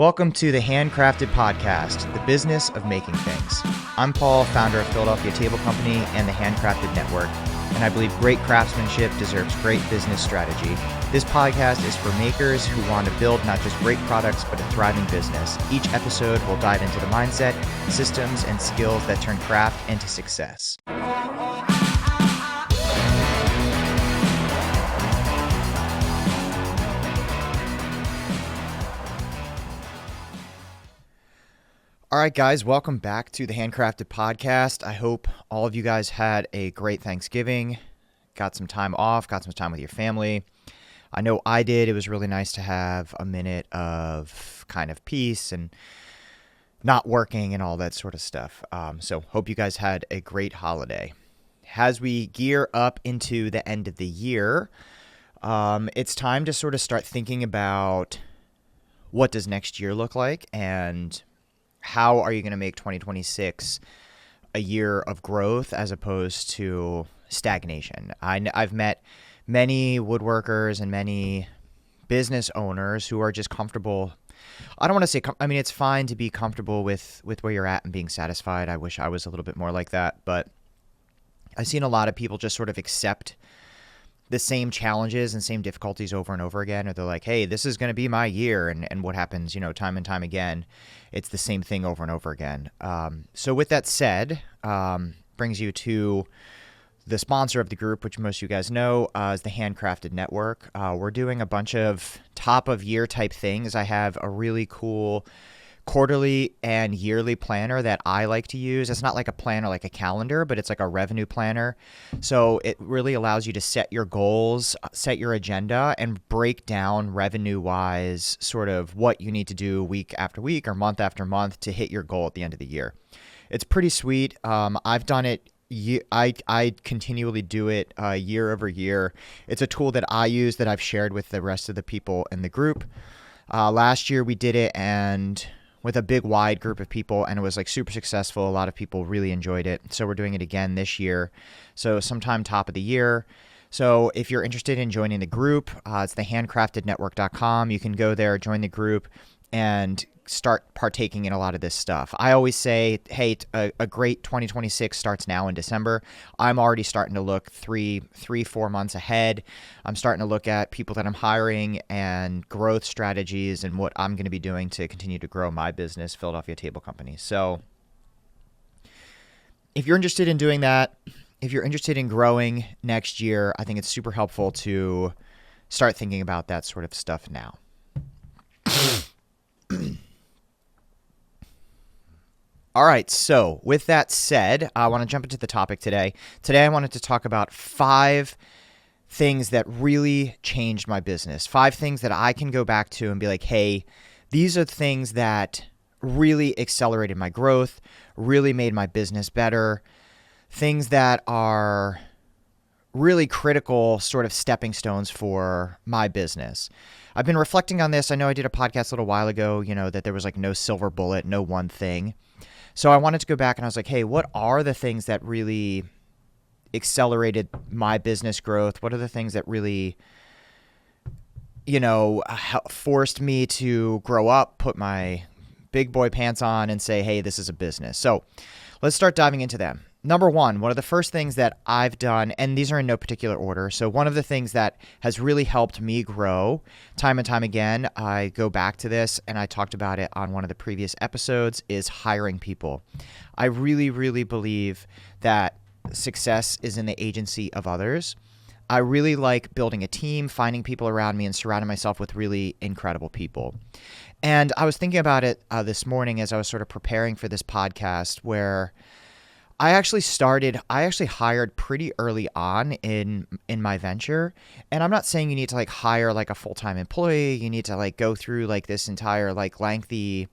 Welcome to the Handcrafted Podcast, the business of making things. I'm Paul, founder of Philadelphia Table Company and the Handcrafted Network, and I believe great craftsmanship deserves great business strategy. This podcast is for makers who want to build not just great products, but a thriving business. Each episode will dive into the mindset, systems, and skills that turn craft into success. All right, guys, welcome back to the Handcrafted Podcast. I hope all of you guys had a great Thanksgiving, got some time off, got some time with your family. I know I did. It was really nice to have a minute of kind of peace and not working and all that sort of stuff. So hope you guys had a great holiday. As we gear up into the end of the year, it's time to sort of start thinking about what does next year look like and how are you going to make 2026 a year of growth as opposed to stagnation? I've met many woodworkers and many business owners who are just comfortable. I don't want to say, it's fine to be comfortable with where you're at and being satisfied. I wish I was a little bit more like that, but I've seen a lot of people just sort of accept the same challenges and same difficulties over and over again, or they're like, hey, this is going to be my year. And what happens, time and time again, it's the same thing over and over again. So with that said, brings you to the sponsor of the group, which most of you guys know, is the Handcrafted Network. We're doing a bunch of top of year type things. I have a really cool quarterly and yearly planner that I like to use. It's not like a planner, like a calendar, but it's like a revenue planner. So it really allows you to set your goals, set your agenda, and break down revenue-wise sort of what you need to do week after week or month after month to hit your goal at the end of the year. It's pretty sweet. I've done it. I continually do it year over year. It's a tool that I use that I've shared with the rest of the people in the group. Last year we did it and with a big wide group of people, and it was like super successful. A lot of people really enjoyed it. So we're doing it again this year. So sometime top of the year. So if you're interested in joining the group, it's the handcraftednetwork.com. You can go there, join the group, and start partaking in a lot of this stuff. I always say, hey, a great 2026 starts now in December. I'm already starting to look 4 months ahead. I'm starting to look at people that I'm hiring and growth strategies and what I'm going to be doing to continue to grow my business, Philadelphia Table Company. So if you're interested in doing that, if you're interested in growing next year, I think it's super helpful to start thinking about that sort of stuff now. All right, so with that said, I want to jump into the topic today. Today I wanted to talk about 5 things that really changed my business, 5 things that I can go back to and be like, hey, these are things that really accelerated my growth, really made my business better, things that are really critical sort of stepping stones for my business. I've been reflecting on this. I know I did a podcast a little while ago, that there was like no silver bullet, no one thing. So I wanted to go back and I was like, hey, what are the things that really accelerated my business growth? What are the things that really, forced me to grow up, put my big boy pants on and say, hey, this is a business. So let's start diving into them. Number one of the first things that I've done, and these are in no particular order. So one of the things that has really helped me grow time and time again, I go back to this and I talked about it on one of the previous episodes, is hiring people. I really, really believe that success is in the agency of others. I really like building a team, finding people around me and surrounding myself with really incredible people. And I was thinking about it this morning as I was sort of preparing for this podcast, where I actually hired pretty early on in my venture. And I'm not saying you need to hire like a full-time employee. You need to go through this entire lengthy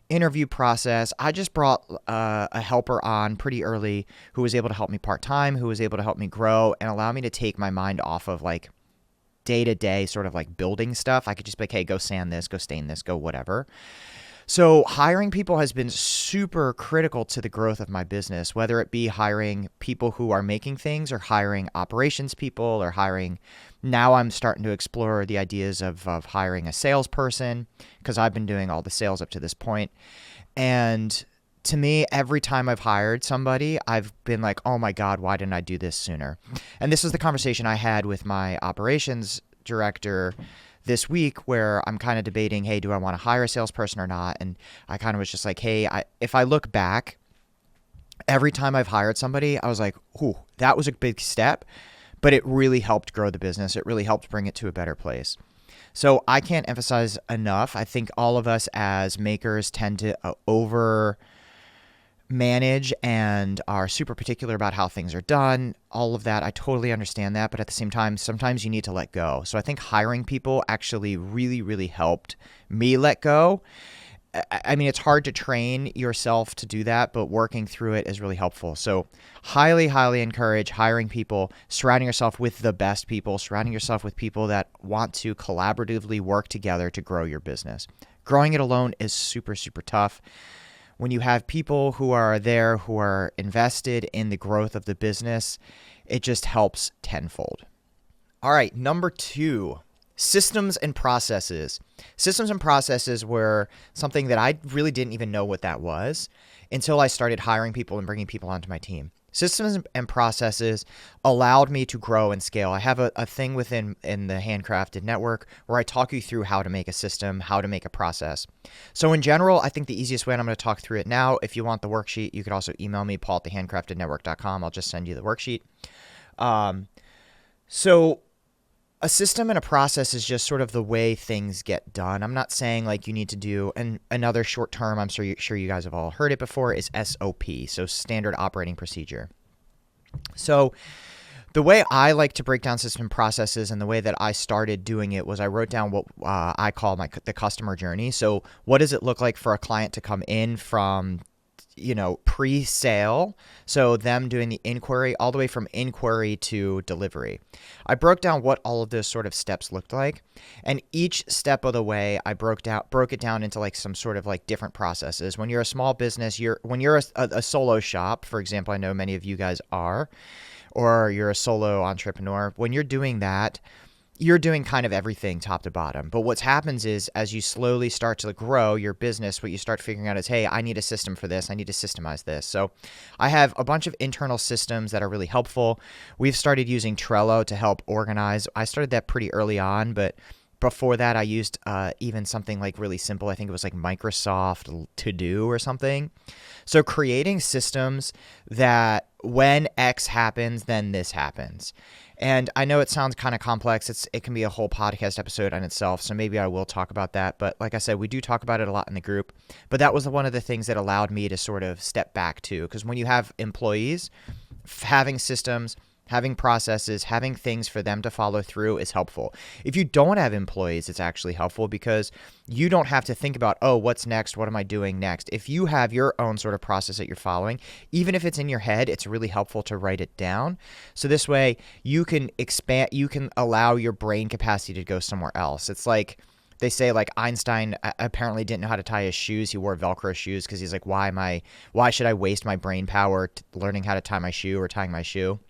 interview process. I just brought a helper on pretty early who was able to help me part-time, who was able to help me grow and allow me to take my mind off of day-to-day sort of building stuff. I could just be like, hey, go sand this, go stain this, go whatever. So hiring people has been super critical to the growth of my business, whether it be hiring people who are making things or hiring operations people or hiring. Now I'm starting to explore the ideas of hiring a salesperson because I've been doing all the sales up to this point. And to me, every time I've hired somebody, I've been like, oh my God, why didn't I do this sooner? And this was the conversation I had with my operations director this week where I'm kind of debating, hey, do I want to hire a salesperson or not? And I kind of was just like, hey, if I look back, every time I've hired somebody, I was like, ooh, that was a big step, but it really helped grow the business. It really helped bring it to a better place. So I can't emphasize enough. I think all of us as makers tend to over manage and are super particular about how things are done, all of that. I totally understand that. But at the same time, sometimes you need to let go. So I think hiring people actually really, really helped me let go. I mean, it's hard to train yourself to do that, but working through it is really helpful. So highly, highly encourage hiring people, surrounding yourself with the best people, surrounding yourself with people that want to collaboratively work together to grow your business. Growing it alone is super, super tough. When you have people who are there, who are invested in the growth of the business, it just helps tenfold. All right, number 2, systems and processes. Systems and processes were something that I really didn't even know what that was until I started hiring people and bringing people onto my team. Systems and processes allowed me to grow and scale. I have a thing within in the Handcrafted Network where I talk you through how to make a system, how to make a process. So in general, I think the easiest way, and I'm going to talk through it now. If you want the worksheet, you could also email me, paul@thehandcraftednetwork.com. I'll just send you the worksheet. So a system and a process is just sort of the way things get done. I'm not saying like you need to do, and another short term, I'm sure you guys have all heard it before, is SOP, so standard operating procedure. So the way I like to break down system processes and the way that I started doing it was I wrote down what I call the customer journey. So what does it look like for a client to come in from pre-sale, so them doing the inquiry all the way from inquiry to delivery. I broke down what all of those sort of steps looked like, and each step of the way I broke it down into like some sort of like different processes. When you're a small business, when you're a solo shop, for example, I know many of you guys are, or you're a solo entrepreneur, when you're doing that, you're doing kind of everything top to bottom. But what happens is as you slowly start to grow your business, what you start figuring out is, hey, I need a system for this. I need to systemize this. So I have a bunch of internal systems that are really helpful. We've started using Trello to help organize. I started that pretty early on, but before that, I used even something like really simple. I think it was like Microsoft To Do or something. So creating systems that when X happens, then this happens. And I know it sounds kind of complex. It can be a whole podcast episode on itself, so maybe I will talk about that. But like I said, we do talk about it a lot in the group. But that was one of the things that allowed me to sort of step back too. Because when you have employees, having systems, having processes, having things for them to follow through is helpful. If you don't have employees, it's actually helpful because you don't have to think about, oh, what's next? What am I doing next? If you have your own sort of process that you're following, even if it's in your head, it's really helpful to write it down. So this way you can allow your brain capacity to go somewhere else. It's like, they say like Einstein apparently didn't know how to tie his shoes. He wore Velcro shoes because he's like, why should I waste my brain power learning how to tie my shoe or tying my shoe?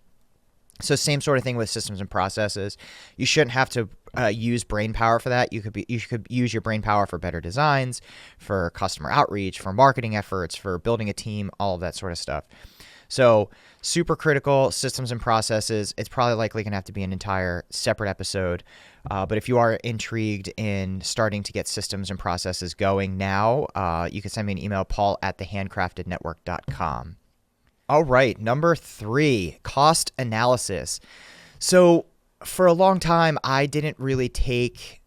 So same sort of thing with systems and processes. You shouldn't have to use brain power for that. You could use your brain power for better designs, for customer outreach, for marketing efforts, for building a team, all of that sort of stuff. So super critical systems and processes. It's probably likely going to have to be an entire separate episode. But if you are intrigued in starting to get systems and processes going now, you can send me an email, paul@thehandcraftednetwork.com. All right, number 3, cost analysis. So for a long time, I didn't really take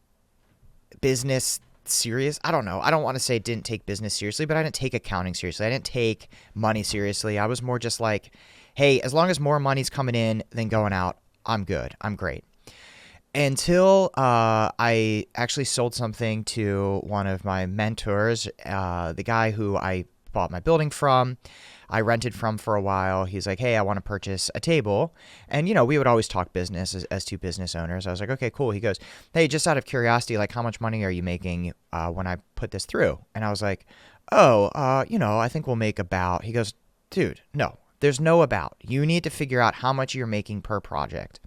business serious. I don't know. I don't want to say didn't take business seriously, but I didn't take accounting seriously. I didn't take money seriously. I was more just like, hey, as long as more money's coming in than going out, I'm good. I'm great. Until I actually sold something to one of my mentors, the guy who I bought my building from, I rented from for a while. He's like, hey, I want to purchase a table. And, we would always talk business as two business owners. I was like, okay, cool. He goes, hey, just out of curiosity, like, how much money are you making when I put this through? And I was like, oh, I think we'll make about. He goes, dude, no, there's no about. You need to figure out how much you're making per project.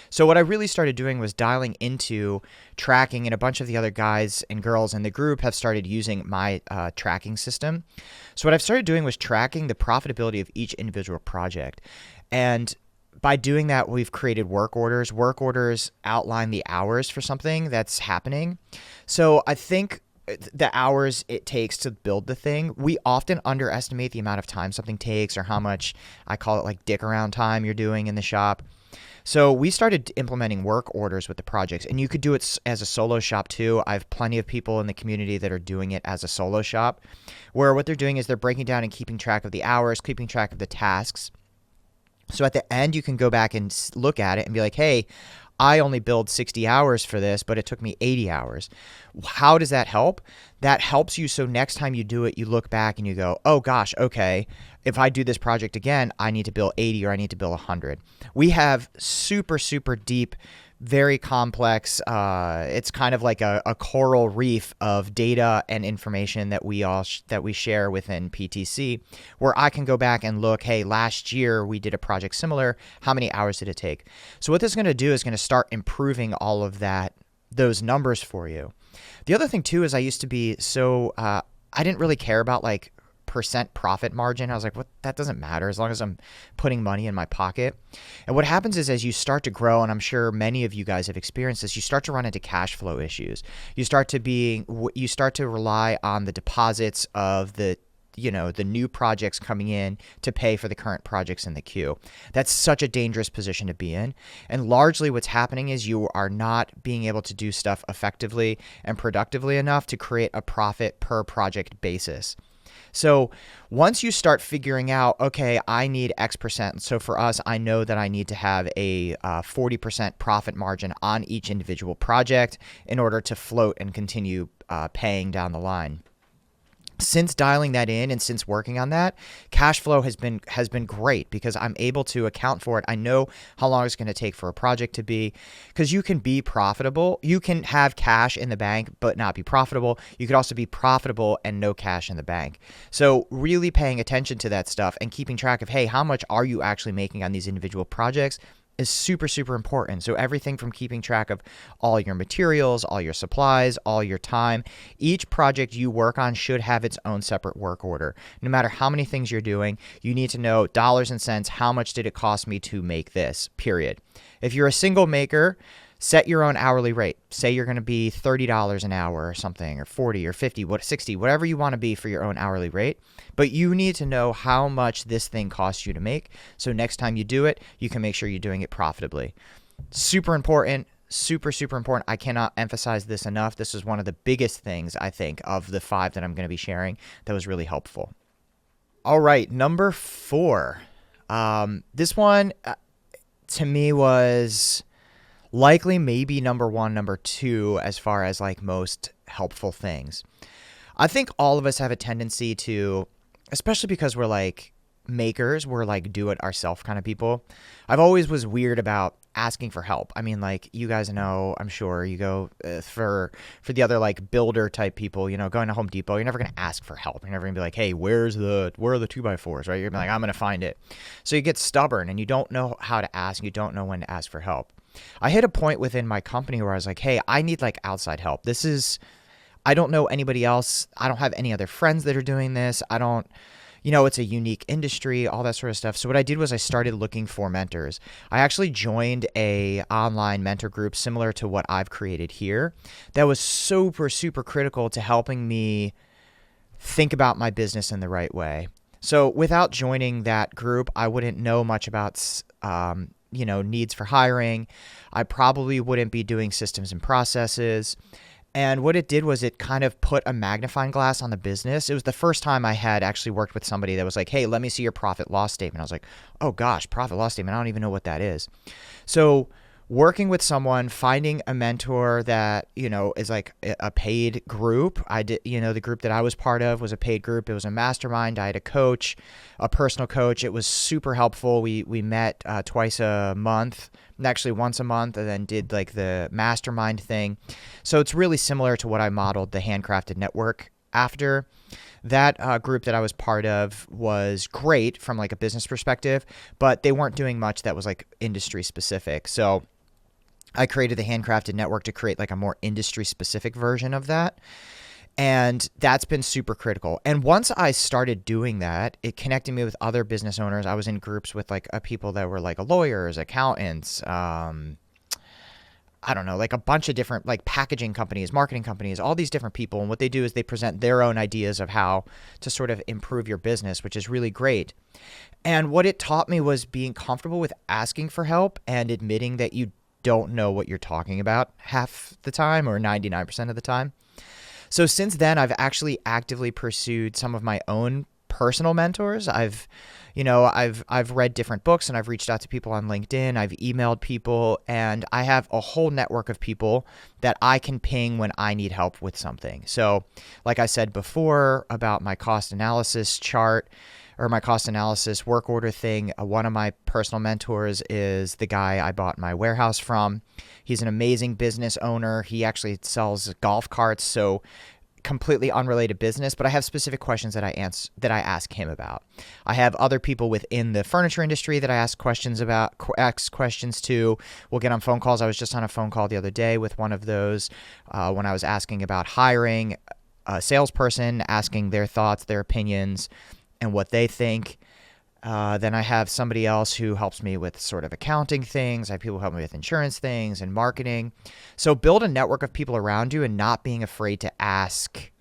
So what I really started doing was dialing into tracking, and a bunch of the other guys and girls in the group have started using my tracking system. So what I've started doing was tracking the profitability of each individual project. And by doing that, we've created work orders. Work orders outline the hours for something that's happening. So I think the hours it takes to build the thing, we often underestimate the amount of time something takes, or how much, I call it like dick around time, you're doing in the shop. So we started implementing work orders with the projects, and you could do it as a solo shop too. I have plenty of people in the community that are doing it as a solo shop, where what they're doing is they're breaking down and keeping track of the hours, keeping track of the tasks. So at the end, you can go back and look at it and be like, hey, I only billed 60 hours for this, but it took me 80 hours. How does that help? That helps you so next time you do it, you look back and you go, oh gosh, okay, if I do this project again, I need to bill 80 or I need to bill 100. We have super, super deep, very complex, it's kind of like a coral reef of data and information that we share within PTC, where I can go back and look, hey, last year we did a project similar, how many hours did it take? So what this is going to do is going to start improving all of those numbers for you. The other thing too is I used to be so, I didn't really care about like percent profit margin. I was like, what? That doesn't matter as long as I'm putting money in my pocket. And what happens is, as you start to grow, and I'm sure many of you guys have experienced this, you start to run into cash flow issues. You start to rely on the deposits of the new projects coming in to pay for the current projects in the queue. That's such a dangerous position to be in. And largely what's happening is you are not being able to do stuff effectively and productively enough to create a profit per project basis. So once you start figuring out, okay, I need X percent. So for us, I know that I need to have a 40% profit margin on each individual project in order to float and continue paying down the line. Since dialing that in and since working on that, cash flow has been great because I'm able to account for it. I know how long it's going to take for a project to be, because you can be profitable. You can have cash in the bank but not be profitable. You could also be profitable and no cash in the bank. So really paying attention to that stuff and keeping track of, hey, how much are you actually making on these individual projects is super, super important. So everything from keeping track of all your materials, all your supplies, all your time, each project you work on should have its own separate work order. No matter how many things you're doing, you need to know dollars and cents, how much did it cost me to make this, period. If you're a single maker, set your own hourly rate. Say you're going to be $30 an hour or something, or 40 or 50, 60, whatever you want to be for your own hourly rate. But you need to know how much this thing costs you to make. So next time you do it, you can make sure you're doing it profitably. Super important. Super, super important. I cannot emphasize this enough. This is one of the biggest things, I think, of the 5 that I'm going to be sharing that was really helpful. All right, number 4. This one to me was likely maybe number 1, number 2, as far as like most helpful things. I think all of us have a tendency to, especially because we're like makers, we're like do it ourselves kind of people. I've always was weird about asking for help. I mean, like, you guys know, I'm sure you go for the other like builder type people, going to Home Depot, you're never going to ask for help. You're never going to be like, hey, where are the 2x4s, right? You're like, I'm going to find it. So you get stubborn and you don't know how to ask. You don't know when to ask for help. I hit a point within my company where I was like, hey, I need like outside help. I don't know anybody else. I don't have any other friends that are doing this. I don't, it's a unique industry, all that sort of stuff. So what I did was I started looking for mentors. I actually joined a online mentor group similar to what I've created here that was super, super critical to helping me think about my business in the right way. So without joining that group, I wouldn't know much about needs for hiring. I probably wouldn't be doing systems and processes. And what it did was it kind of put a magnifying glass on the business. It was the first time I had actually worked with somebody that was like, hey, let me see your profit loss statement. I was like, oh gosh, profit loss statement. I don't even know what that is. So working with someone, finding a mentor that, is like a paid group. I did, the group that I was part of was a paid group. It was a mastermind. I had a coach, a personal coach. It was super helpful. We met twice a month, actually once a month, and then did like the mastermind thing. So it's really similar to what I modeled the Handcrafted Network after. That group that I was part of was great from like a business perspective, but they weren't doing much that was like industry specific. So I created the Handcrafted Network to create like a more industry specific version of that. And that's been super critical. And once I started doing that, it connected me with other business owners. I was in groups with like people that were like lawyers, accountants, I don't know, like a bunch of different like packaging companies, marketing companies, all these different people. And what they do is they present their own ideas of how to sort of improve your business, which is really great. And what it taught me was being comfortable with asking for help and admitting that you don't know what you're talking about half the time or 99% of the time. So since then, I've actually actively pursued some of my own personal mentors. I've read different books and I've reached out to people on LinkedIn. I've emailed people and I have a whole network of people that I can ping when I need help with something. So like I said before about my cost analysis chart or my cost analysis work order thing, one of my personal mentors is the guy I bought my warehouse from. He's an amazing business owner. He actually sells golf carts, so completely unrelated business, but I have specific questions that I ask him about. I have other people within the furniture industry that I ask questions to. We'll get on phone calls. I was just on a phone call the other day with one of those when I was asking about hiring a salesperson, asking their thoughts, their opinions, and what they think. Then I have somebody else who helps me with sort of accounting things. I have people who help me with insurance things and marketing. So build a network of people around you and not being afraid to ask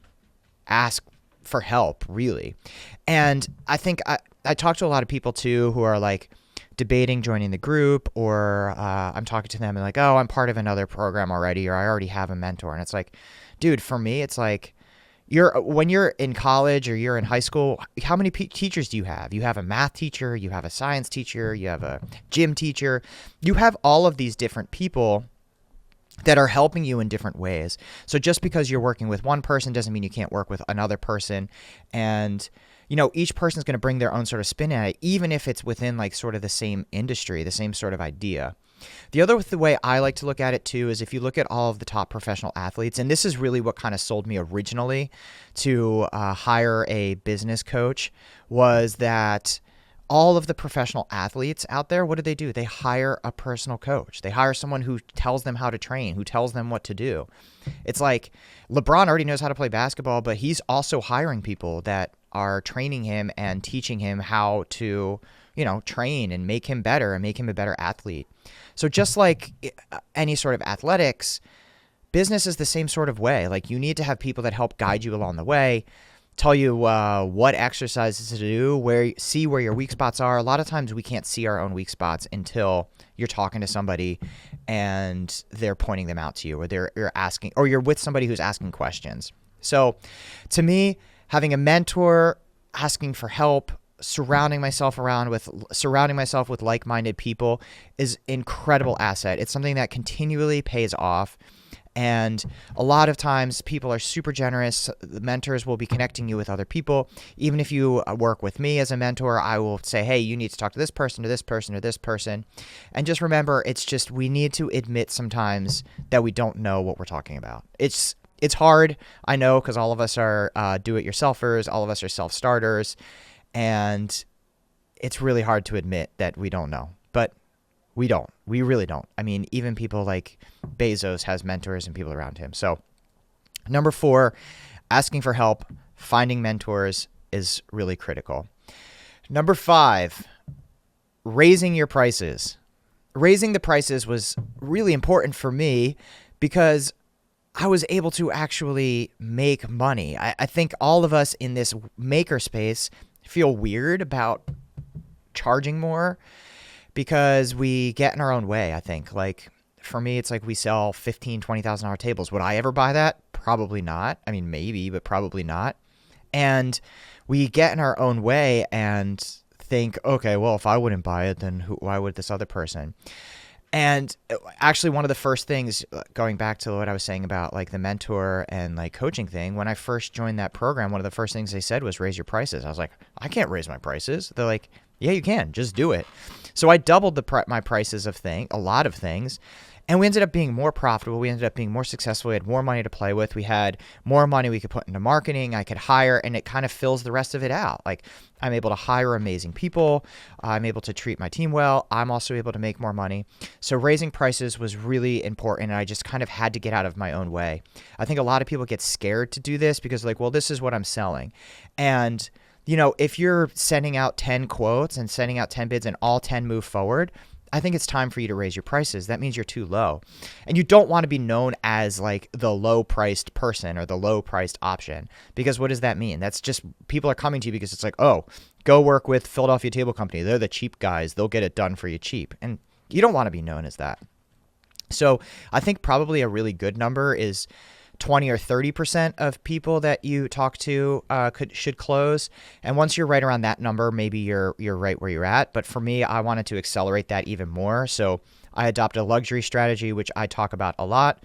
for help, really. And I think I talk to a lot of people too who are like debating joining the group, or I'm talking to them and like, oh, I'm part of another program already, or I already have a mentor. And it's like, dude, for me, it's like, when you're in college or you're in high school, how many teachers do you have? You have a math teacher, you have a science teacher, you have a gym teacher. You have all of these different people that are helping you in different ways. So just because you're working with one person doesn't mean you can't work with another person. And each person's going to bring their own sort of spin at it, even if it's within like sort of the same industry, the same sort of idea. The way I like to look at it too is if you look at all of the top professional athletes, and this is really what kind of sold me originally to hire a business coach, was that all of the professional athletes out there, what do? They hire a personal coach. They hire someone who tells them how to train, who tells them what to do. It's like LeBron already knows how to play basketball, but he's also hiring people that are training him and teaching him how to train and make him better and make him a better athlete. So just like any sort of athletics, business is the same sort of way. Like you need to have people that help guide you along the way, tell you what exercises to do, see where your weak spots are. A lot of times we can't see our own weak spots until you're talking to somebody and they're pointing them out to you, or you're asking, or you're with somebody who's asking questions. So to me, having a mentor, asking for help, surrounding myself with like-minded people is incredible asset. It's something that continually pays off. And a lot of times people are super generous. The mentors will be connecting you with other people. Even if you work with me as a mentor, I will say, hey, you need to talk to this person, to this person, or this person. And just remember, it's just we need to admit sometimes that we don't know what we're talking about. It's hard, I know, because all of us are do-it-yourselfers. All of us are self-starters. And it's really hard to admit that we don't know, but we don't. We really don't. I mean, even people like Bezos has mentors and people around him. So number 4, asking for help, finding mentors is really critical. Number 5, raising your prices. Raising the prices was really important for me because I was able to actually make money. I think all of us in this maker space feel weird about charging more because we get in our own way. I think, like, for me, it's like we sell $15,000, $20,000 tables. Would I ever buy that? Probably not. I mean, maybe, but probably not. And we get in our own way and think, okay, well, if I wouldn't buy it, then why would this other person? And actually, one of the first things, going back to what I was saying about like the mentor and like coaching thing, when I first joined that program, one of the first things they said was raise your prices. I was like, I can't raise my prices. They're like, yeah, you can. Just do it. So I doubled my prices of a lot of things. And we ended up being more profitable. We ended up being more successful. We had more money to play with. We had more money we could put into marketing. I could hire, and it kind of fills the rest of it out. Like, I'm able to hire amazing people. I'm able to treat my team well. I'm also able to make more money. So raising prices was really important, and I just kind of had to get out of my own way. I think a lot of people get scared to do this because, like, well, this is what I'm selling. And if you're sending out 10 quotes and sending out 10 bids and all 10 move forward, I think it's time for you to raise your prices. That means you're too low. And you don't want to be known as like the low priced person or the low priced option, because what does that mean? That's just people are coming to you because it's like, oh, go work with Philadelphia Table Company. They're the cheap guys. They'll get it done for you cheap. And you don't want to be known as that. So I think probably a really good number is 20 or 30% of people that you talk to should close. And once you're right around that number, maybe you're right where you're at. But for me, I wanted to accelerate that even more. So I adopted a luxury strategy, which I talk about a lot.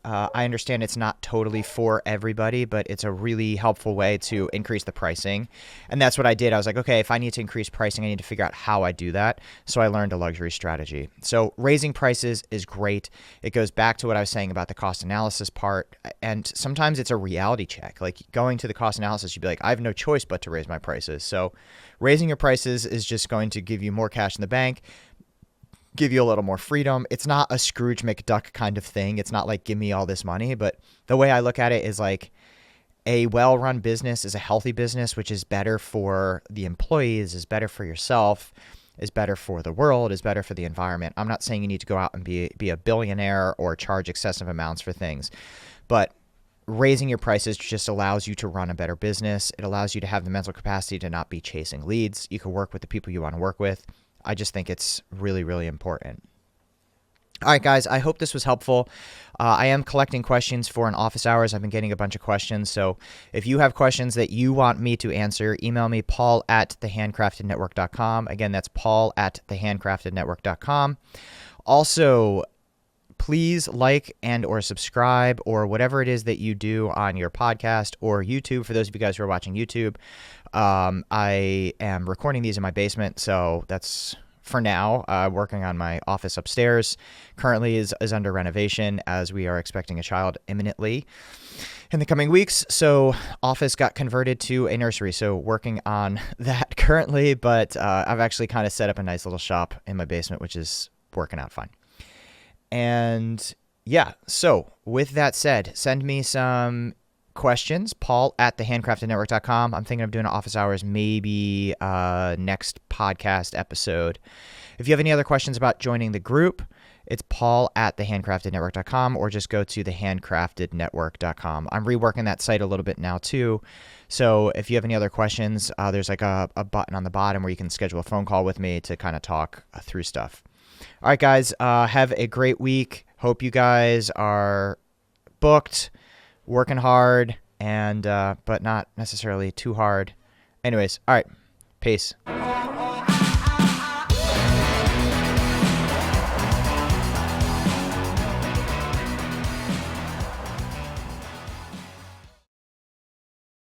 I understand it's not totally for everybody, but it's a really helpful way to increase the pricing. And that's what I did. I was like, okay, if I need to increase pricing, I need to figure out how I do that. So I learned a luxury strategy. So raising prices is great. It goes back to what I was saying about the cost analysis part. And sometimes it's a reality check. Like going to the cost analysis, you'd be like, I have no choice but to raise my prices. So raising your prices is just going to give you more cash in the bank, give you a little more freedom. It's not a Scrooge McDuck kind of thing. It's not like, give me all this money. But the way I look at it is like a well-run business is a healthy business, which is better for the employees, is better for yourself, is better for the world, is better for the environment. I'm not saying you need to go out and be a billionaire or charge excessive amounts for things, but raising your prices just allows you to run a better business. It allows you to have the mental capacity to not be chasing leads. You can work with the people you want to work with. I just think it's really, really important. All right, guys, I hope this was helpful. I am collecting questions for an office hours. I've been getting a bunch of questions. So if you have questions that you want me to answer, email me, paul@thehandcraftednetwork.com. Again, that's paul@thehandcraftednetwork.com. Also, please like and or subscribe or whatever it is that you do on your podcast or YouTube. For those of you guys who are watching YouTube, I am recording these in my basement, so that's for now. Working on my office upstairs currently is under renovation, as we are expecting a child imminently in the coming weeks. So office got converted to a nursery, so working on that currently, but I've actually kind of set up a nice little shop in my basement, which is working out fine. And yeah, so with that said, send me some questions, paul@thehandcraftednetwork.com. I'm thinking of doing office hours maybe next podcast episode. If you have any other questions about joining the group, it's paul@thehandcraftednetwork.com, or just go to thehandcraftednetwork.com. I'm reworking that site a little bit now too. So if you have any other questions, there's like a button on the bottom where you can schedule a phone call with me to kind of talk through stuff. All right, guys, have a great week. Hope you guys are booked, working hard, and but not necessarily too hard. Anyways, all right, peace.